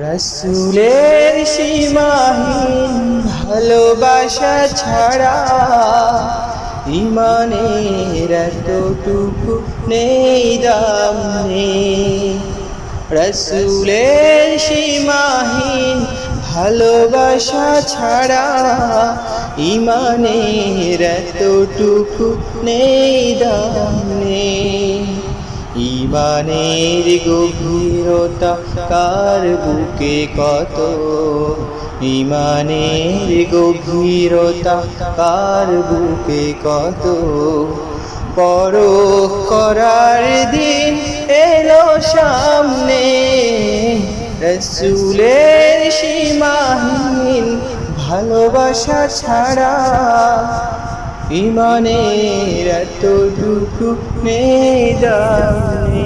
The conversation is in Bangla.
রসুলের সীমাহীন ভালোবাসা ছাড়া ইমানের এতটুকু নেই দাম নেই। রসুলের সীমাহীন ভালোবাসা ছাড়া ইমানের এতটুকু নেই দাম নেই। ইমানের গভীরতা কার বুকে কত, ইমানের গভীরতা কার বুকে কত, পরখ করার দিন এলো সামনে। রসুলের সীমাহীন ভালোবাসা ছাড়া ইমানের এতটুকু নেই দাম নেই।